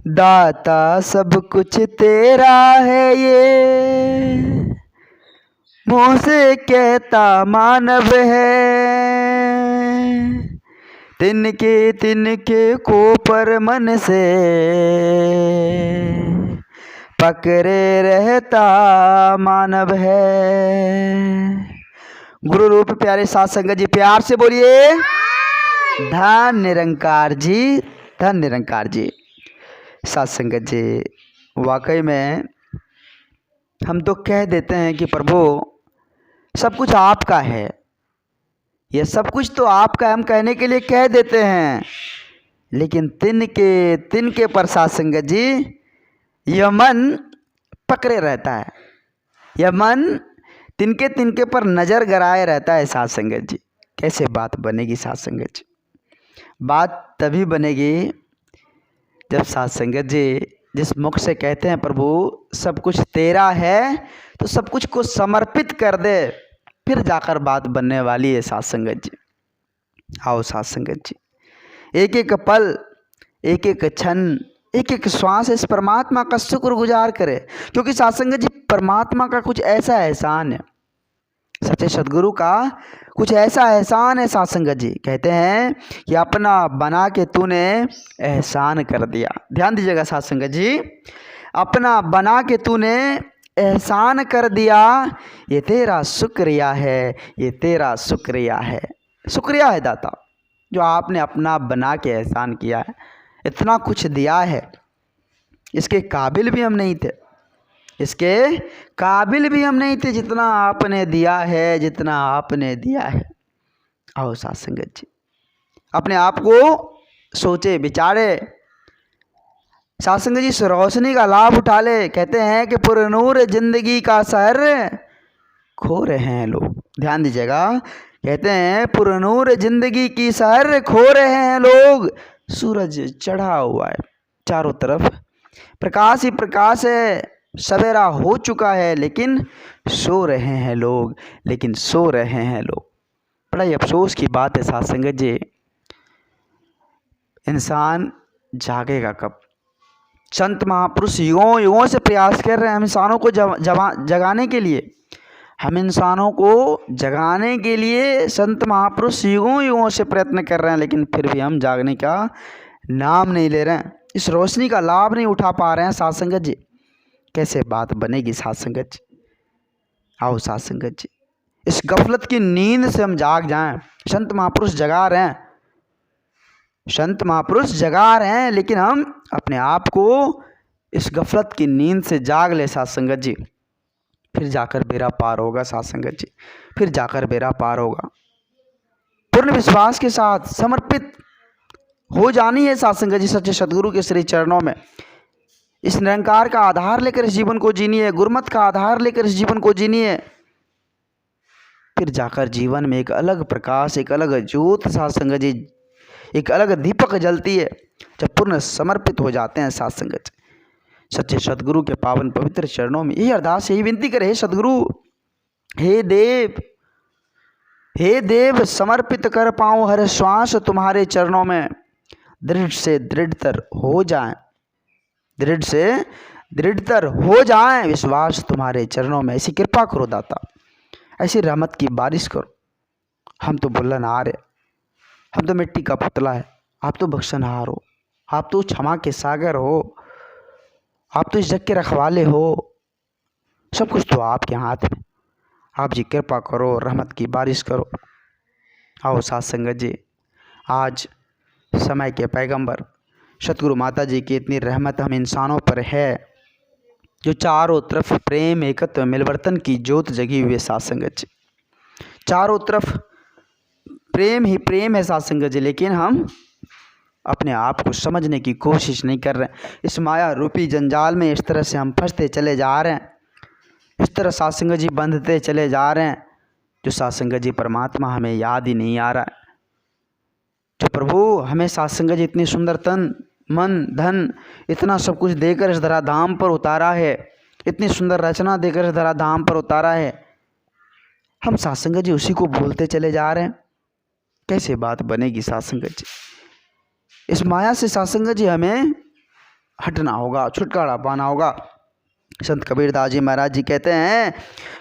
दाता सब कुछ तेरा है ये मुँह से कहता मानव है। तिनके तिनके को पर मन से पकड़े रहता मानव है। गुरु रूप प्यारे साथ संगत जी, प्यार से बोलिए धन निरंकार जी, धन निरंकार जी। साथ संगत जी, वाकई में हम तो कह देते हैं कि प्रभु सब कुछ आपका है, ये सब कुछ तो आपका है, हम कहने के लिए कह देते हैं, लेकिन तिनके तिनके पर साथ संगत जी यह मन पकड़े रहता है, यह मन तिनके तिनके पर नज़र गड़ाए रहता है। साथ संगत जी, कैसे बात बनेगी साथ संगत जी? बात तभी बनेगी जब साथ संगत जी जिस मुख से कहते हैं प्रभु सब कुछ तेरा है, तो सब कुछ को समर्पित कर दे, फिर जाकर बात बनने वाली है। साथ संगत जी, आओ साथ संगत जी, एक एक पल, एक एक क्षण, एक एक श्वास इस परमात्मा का शुक्रगुजार करे, क्योंकि साथ संगत जी परमात्मा का कुछ ऐसा एहसान है, सच्चे सदगुरु का कुछ ऐसा एहसान है। साथ संगत जी कहते हैं कि अपना बना के तूने एहसान कर दिया। ध्यान दीजिएगा साथ संगत जी, अपना बना के तूने एहसान कर दिया, ये तेरा शुक्रिया है, ये तेरा शुक्रिया है। शुक्रिया है दाता, जो आपने अपना बना के एहसान किया है, इतना कुछ दिया है, इसके काबिल भी हम नहीं थे, इसके काबिल भी हम नहीं थे जितना आपने दिया है, जितना आपने दिया है। आओ साथ संगत जी, अपने आप को सोचे विचारे, साथ संगत जी इस रोशनी का लाभ उठा ले। कहते हैं कि पुरनूर जिंदगी का शहर खो रहे हैं लोग। ध्यान दीजिएगा, कहते हैं पुरनूर जिंदगी की शहर खो रहे हैं लोग। सूरज चढ़ा हुआ है, चारों तरफ प्रकाश ही प्रकाश है, सवेरा हो चुका है, लेकिन सो रहे हैं लोग, लेकिन सो रहे हैं लोग। बड़ा ही अफसोस की बात है साथ संगत जी, इंसान जागेगा कब? संत महापुरुष युगों युगों से प्रयास कर रहे हैं हम इंसानों को जगाने के लिए, हम इंसानों को जगाने के लिए संत महापुरुष युगों युगों से प्रयत्न कर रहे हैं, लेकिन फिर भी हम जागने का नाम नहीं ले रहे हैं, इस रोशनी का लाभ नहीं उठा पा रहे हैं। साथ संगत जी, कैसे बात बनेगी साथ संगत जी? आओ साथ संगत जी, इस गफलत की नींद से हम जाग जाएं। संत महापुरुष जगा रहे हैं, संत महापुरुष जगा रहे हैं, लेकिन हम अपने आप को इस गफलत की नींद से जाग ले साथ संगत जी, फिर जाकर बेड़ा पार होगा। साथ संगत जी, फिर जाकर बेड़ा पार होगा। पूर्ण विश्वास के साथ समर्पित हो जानी है साथ संगत जी सच्चे सदगुरु के श्री चरणों में। इस निरंकार का आधार लेकर इस जीवन को जीनी है, गुरमत का आधार लेकर इस जीवन को जीनी है, फिर जाकर जीवन में एक अलग प्रकाश, एक अलग ज्योत साथ संगत जी, एक अलग दीपक जलती है जब पूर्ण समर्पित हो जाते हैं। साथ संगत सच्चे सदगुरु के पावन पवित्र चरणों में यही अरदास, यही विनती करे, हे सदगुरु, हे देव, हे देव, समर्पित कर पाऊँ हर श्वास तुम्हारे चरणों में, दृढ़ से दृढ़तर हो जाएं, दृढ़ से दृढ़तर हो जाएं विश्वास तुम्हारे चरणों में। ऐसी कृपा करो दाता, ऐसी रहमत की बारिश करो। हम तो भुल्लनहार है, हम तो मिट्टी का पुतला है, आप तो बख्शनहार हो, आप तो क्षमा के सागर हो, आप तो इस जग के रखवाले हो, सब कुछ तो आपके हाथ में। आप जी कृपा करो, रहमत की बारिश करो। आओ साथ संगत जी, आज समय के पैगंबर सतगुरु माता जी की इतनी रहमत हम इंसानों पर है, जो चारों तरफ प्रेम एकत्व मिलवर्तन की ज्योत जगी हुई है। साथ संगत जी, चारों तरफ प्रेम ही प्रेम है साथ संगत जी, लेकिन हम अपने आप को समझने की कोशिश नहीं कर रहे। इस माया रूपी जंजाल में इस तरह से हम फंसते चले जा रहे हैं, इस तरह साथ संगत जी बंधते चले जा रहे हैं, जो साथ संगत जी परमात्मा हमें याद ही नहीं आ रहा है। जो प्रभु हमें साथ संगत जी इतनी सुंदर तन मन धन इतना सब कुछ देकर इस धराधाम पर उतारा है, इतनी सुंदर रचना देकर इस धराधाम पर उतारा है, हम साथ संगत जी उसी को भूलते चले जा रहे हैं। कैसे बात बनेगी साथ संगत जी? इस माया से साथ संगत जी हमें हटना होगा, छुटकारा पाना होगा। संत कबीरदास जी महाराज जी कहते हैं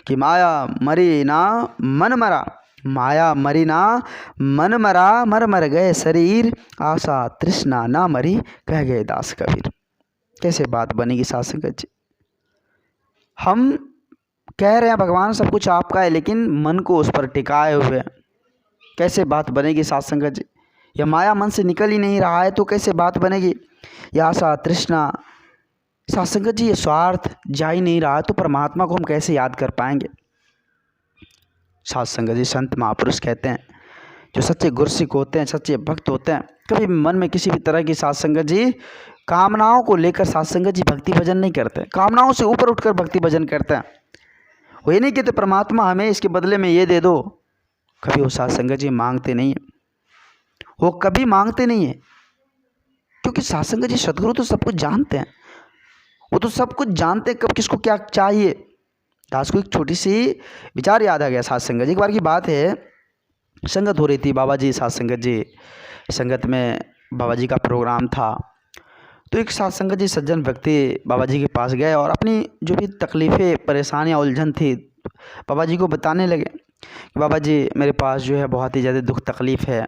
कि माया मरी ना मन मरा, माया मरी ना मन मरा, मर मर गए शरीर, आशा तृष्णा ना मरी, कह गए दास कबीर। कैसे बात बनेगी साथ संगत जी? हम कह रहे हैं भगवान सब कुछ आपका है, लेकिन मन को उस पर टिकाए हुए हैं। कैसे बात बनेगी साथ संगत जी? यह माया मन से निकल ही नहीं रहा है तो कैसे बात बनेगी? यह आशा तृष्णा, साथ संगत जी ये स्वार्थ जा ही नहीं रहा है तो परमात्मा को हम कैसे याद कर पाएंगे? साथ संगत जी संत महापुरुष कहते हैं जो सच्चे गुरसिक होते हैं, सच्चे भक्त होते हैं, कभी मन में किसी भी तरह की साथ संगत जी कामनाओं को लेकर साथ संगत जी भक्ति भजन नहीं करते। कामनाओं से ऊपर उठकर भक्ति भजन करते हैं। वो ये नहीं कहते परमात्मा हमें इसके बदले में ये दे दो, कभी वो साथ संगत जी मांगते नहीं है, वो कभी मांगते नहीं है, क्योंकि साथ संगत जी सदगुरु तो सब कुछ जानते हैं, वो तो सब कुछ जानते हैं कब किसको क्या चाहिए। दास को एक छोटी सी विचार याद आ गया साथ संगत जी। एक बार की बात है, संगत हो रही थी बाबा जी, साथ संगत जी संगत में बाबा जी का प्रोग्राम था। तो एक साथ संगत जी सज्जन व्यक्ति बाबा जी के पास गए और अपनी जो भी तकलीफ़ें परेशानियाँ उलझन थी बाबा जी को बताने लगे कि बाबा जी मेरे पास जो है बहुत ही ज़्यादा दुख तकलीफ़ है,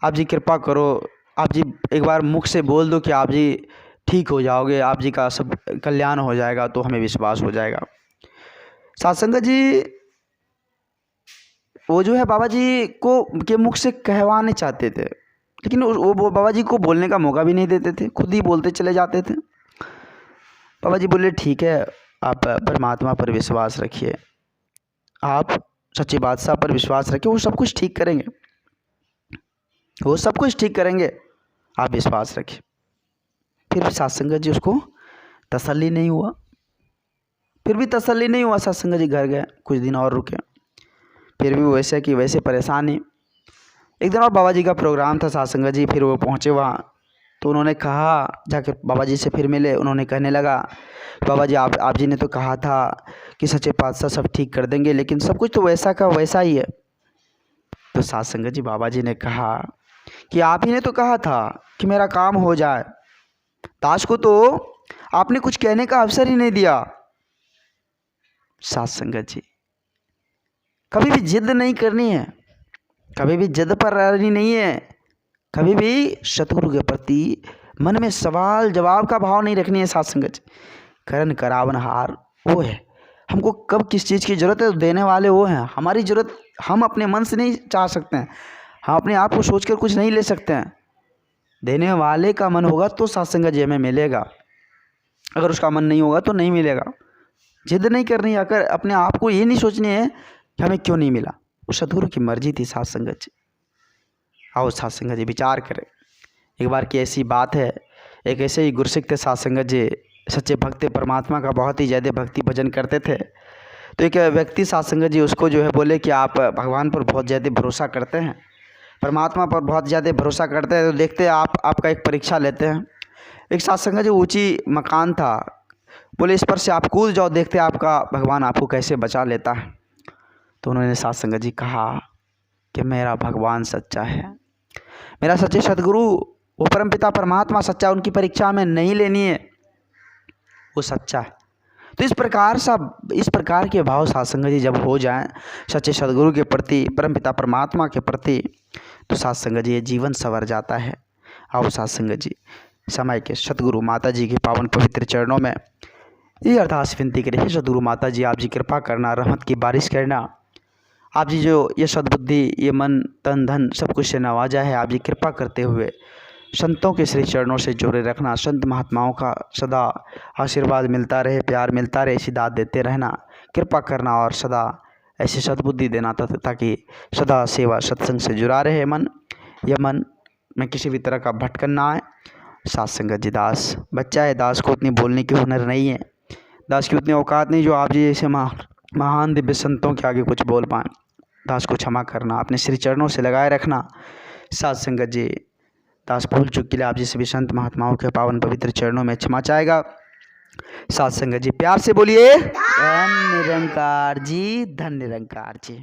आप जी कृपा करो, आप जी एक बार मुख से बोल दो कि आप जी ठीक हो जाओगे, आप जी का सब कल्याण हो जाएगा, तो हमें विश्वास हो जाएगा। साथ संगत जी वो जो है बाबा जी को के मुख से कहवाने चाहते थे, लेकिन वो बाबा जी को बोलने का मौका भी नहीं देते थे, खुद ही बोलते चले जाते थे। बाबा जी बोले ठीक है, आप परमात्मा पर विश्वास रखिए, आप सच्चे बादशाह पर विश्वास रखिए, वो सब कुछ ठीक करेंगे, वो सब कुछ ठीक करेंगे, आप विश्वास रखिए। फिर साथ संगत जी उसको तसल्ली नहीं हुआ, फिर भी तसल्ली नहीं हुआ। साथ संगत जी घर गए, कुछ दिन और रुके, फिर भी वैसे कि वैसे परेशानी। एक दिन और बाबा जी का प्रोग्राम था साथ संगत जी, फिर वो पहुँचे वहाँ, तो उन्होंने कहा, जाकर बाबा जी से फिर मिले, उन्होंने कहने लगा बाबा जी आप जी ने तो कहा था कि सच्चे पातशाह सब ठीक कर देंगे, लेकिन सब कुछ तो वैसा का वैसा ही है। तो साथ संगत जी बाबा जी ने कहा कि आप ही ने तो कहा था कि मेरा काम हो जाए, दास को तो आपने कुछ कहने का अवसर ही नहीं दिया। साथ संगत जी कभी भी जिद नहीं करनी है, कभी भी जिद पर रहनी नहीं है, कभी भी सतगुरु के प्रति मन में सवाल जवाब का भाव नहीं रखनी है। साथ संगत करन करावनहार वो है, हमको कब किस चीज़ की ज़रूरत है तो देने वाले वो हैं। हमारी ज़रूरत हम अपने मन से नहीं चाह सकते हैं, हम अपने आप को सोचकर कुछ नहीं ले सकते हैं, देने वाले का मन होगा तो साथ संगत जी हमें मिलेगा, अगर उसका मन नहीं होगा तो नहीं मिलेगा। जिद नहीं करनी है, अगर अपने आप को ये नहीं सोचनी है कि हमें क्यों नहीं मिला, वो सदगुरु की मर्जी थी। साथ संगत जी आओ साथ संगत जी विचार करें। एक बार की ऐसी बात है, एक ऐसे ही गुरसिक थे साथ संगत जी, सच्चे भक्त परमात्मा का बहुत ही ज़्यादा भक्ति भजन करते थे। तो एक व्यक्ति साथ संगत जी उसको जो है बोले कि आप भगवान पर बहुत ज़्यादा भरोसा करते हैं, परमात्मा पर बहुत ज़्यादा भरोसा करते हैं, तो देखते हैं आपका एक परीक्षा लेते हैं। एक साथ संगत जी ऊँची मकान था, बोले इस पर से आप कूद जाओ, देखते हैं आपका भगवान आपको कैसे बचा लेता है। तो उन्होंने साथ संगत जी कहा कि मेरा भगवान सच्चा है, मेरा सच्चे सदगुरु वो परमपिता परमात्मा सच्चा, उनकी परीक्षा में नहीं लेनी है, वो सच्चा है। तो इस प्रकार के भाव साथ संगत जी जब हो जाएं सच्चे सदगुरु के प्रति, परमपिता परमात्मा के प्रति, तो साथ संगत जी ये जीवन संवर जाता है। आओ साथ संगत जी समय के सदगुरु माता जी के पावन पवित्र चरणों में ये अरदास विनती करें, सदगुरु माता जी आप जी कृपा करना, रहमत की बारिश करना, आप जी जो ये सद्बुद्धि, ये मन तन धन सब कुछ से नवाजा है, आप जी कृपा करते हुए संतों के श्री चरणों से जोड़े रखना, संत महात्माओं का सदा आशीर्वाद मिलता रहे, प्यार मिलता रहे, ऐसी दात देते रहना, कृपा करना और सदा ऐसी सद्बुद्धि देना ताकि सदा सेवा सत्संग से जुड़ा रहे मन, यह मन में किसी भी तरह का भटकन ना आए। साथ संगत जी दास बच्चा है, दास को उतनी बोलने की हुनर नहीं है, दास की उतनी औकात नहीं जो आप जी जैसे महान दिव्य संतों के आगे कुछ बोल पाएँ। दास को क्षमा करना, अपने श्री चरणों से लगाए रखना। साथ संगत जी दास भूल चुक के लिए आप जी सभी संत महात्माओं के पावन पवित्र चरणों में क्षमा चाहेगा। साथ संगत जी प्यार से बोलिए धन निरंकार जी, धन निरंकार जी।